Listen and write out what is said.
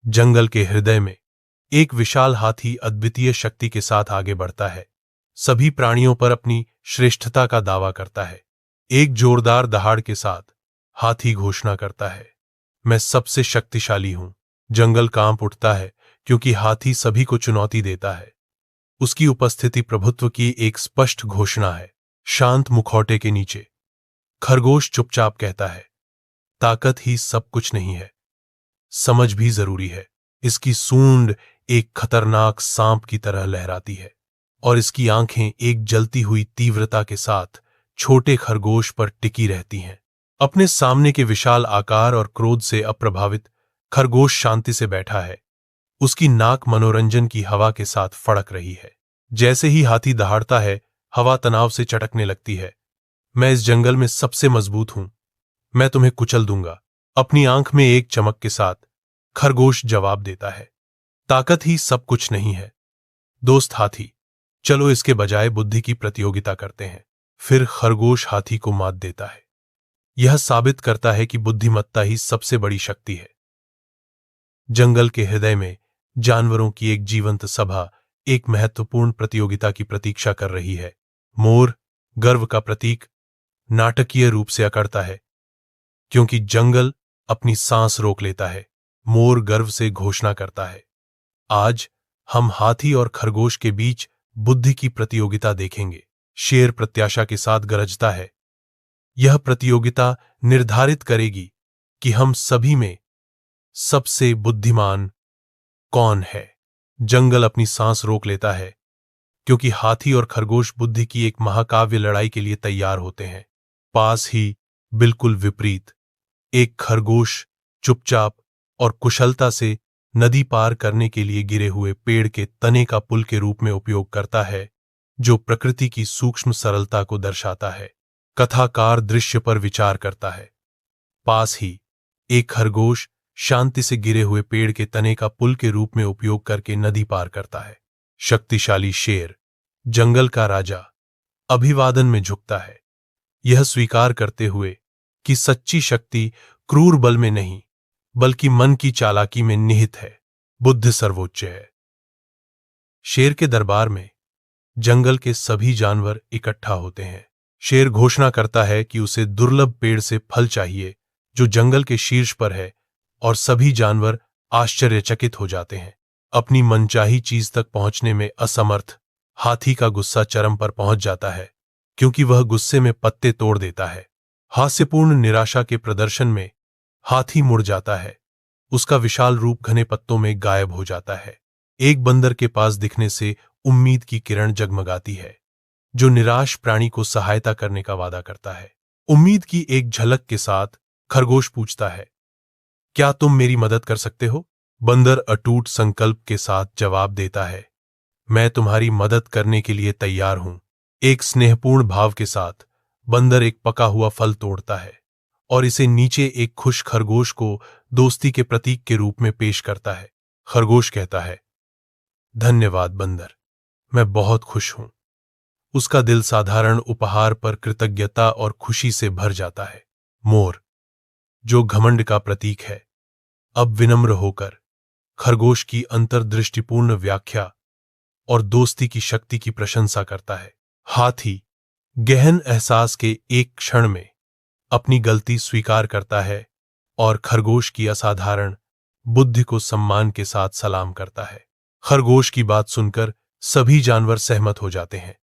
जंगल के हृदय में एक विशाल हाथी अद्वितीय शक्ति के साथ आगे बढ़ता है। सभी प्राणियों पर अपनी श्रेष्ठता का दावा करता है। एक जोरदार दहाड़ के साथ हाथी घोषणा करता है, मैं सबसे शक्तिशाली हूं। जंगल कांप उठता है क्योंकि हाथी सभी को चुनौती देता है। उसकी उपस्थिति प्रभुत्व की एक स्पष्ट घोषणा है। शांत मुखौटे के नीचे खरगोश चुपचाप कहता है, ताकत ही सब कुछ नहीं है, समझ भी जरूरी है। इसकी सूंड एक खतरनाक सांप की तरह लहराती है और इसकी आंखें एक जलती हुई तीव्रता के साथ छोटे खरगोश पर टिकी रहती हैं। अपने सामने के विशाल आकार और क्रोध से अप्रभावित खरगोश शांति से बैठा है। उसकी नाक मनोरंजन की हवा के साथ फड़क रही है। जैसे ही हाथी दहाड़ता है, हवा तनाव से चटकने लगती है। मैं इस जंगल में सबसे मजबूत हूं, मैं तुम्हें कुचल दूंगा। अपनी आंख में एक चमक के साथ खरगोश जवाब देता है, ताकत ही सब कुछ नहीं है दोस्त हाथी, चलो इसके बजाय बुद्धि की प्रतियोगिता करते हैं। फिर खरगोश हाथी को मात देता है। यह साबित करता है कि बुद्धिमत्ता ही सबसे बड़ी शक्ति है। जंगल के हृदय में जानवरों की एक जीवंत सभा एक महत्वपूर्ण प्रतियोगिता की प्रतीक्षा कर रही है। मोर, गर्व का प्रतीक, नाटकीय रूप से अकड़ता है क्योंकि जंगल अपनी सांस रोक लेता है। मोर गर्व से घोषणा करता है, आज हम हाथी और खरगोश के बीच बुद्धि की प्रतियोगिता देखेंगे। शेर प्रत्याशा के साथ गरजता है, यह प्रतियोगिता निर्धारित करेगी कि हम सभी में सबसे बुद्धिमान कौन है। जंगल अपनी सांस रोक लेता है क्योंकि हाथी और खरगोश बुद्धि की एक महाकाव्य लड़ाई के लिए तैयार होते हैं। पास ही बिल्कुल विपरीत एक खरगोश चुपचाप और कुशलता से नदी पार करने के लिए गिरे हुए पेड़ के तने का पुल के रूप में उपयोग करता है, जो प्रकृति की सूक्ष्म सरलता को दर्शाता है। कथाकार दृश्य पर विचार करता है। पास ही एक खरगोश शांति से गिरे हुए पेड़ के तने का पुल के रूप में उपयोग करके नदी पार करता है। शक्तिशाली शेर, जंगल का राजा, अभिवादन में झुकता है, यह स्वीकार करते हुए कि सच्ची शक्ति क्रूर बल में नहीं बल्कि मन की चालाकी में निहित है। बुद्ध सर्वोच्च है। शेर के दरबार में जंगल के सभी जानवर इकट्ठा होते हैं। शेर घोषणा करता है कि उसे दुर्लभ पेड़ से फल चाहिए जो जंगल के शीर्ष पर है और सभी जानवर आश्चर्यचकित हो जाते हैं। अपनी मनचाही चीज तक पहुंचने में असमर्थ हाथी का गुस्सा चरम पर पहुंच जाता है क्योंकि वह गुस्से में पत्ते तोड़ देता है। हास्यपूर्ण निराशा के प्रदर्शन में हाथी मुड़ जाता है। उसका विशाल रूप घने पत्तों में गायब हो जाता है। एक बंदर के पास दिखने से उम्मीद की किरण जगमगाती है, जो निराश प्राणी को सहायता करने का वादा करता है। उम्मीद की एक झलक के साथ खरगोश पूछता है, क्या तुम मेरी मदद कर सकते हो? बंदर अटूट संकल्प के साथ जवाब देता है, मैं तुम्हारी मदद करने के लिए तैयार हूं। एक स्नेहपूर्ण भाव के साथ बंदर एक पका हुआ फल तोड़ता है और इसे नीचे एक खुश खरगोश को दोस्ती के प्रतीक के रूप में पेश करता है। खरगोश कहता है, धन्यवाद बंदर, मैं बहुत खुश हूं। उसका दिल साधारण उपहार पर कृतज्ञता और खुशी से भर जाता है। मोर, जो घमंड का प्रतीक है, अब विनम्र होकर खरगोश की अंतर्दृष्टिपूर्ण व्याख्या और दोस्ती की शक्ति की प्रशंसा करता है। हाथी गहन एहसास के एक क्षण में अपनी गलती स्वीकार करता है और खरगोश की असाधारण बुद्धि को सम्मान के साथ सलाम करता है। खरगोश की बात सुनकर सभी जानवर सहमत हो जाते हैं।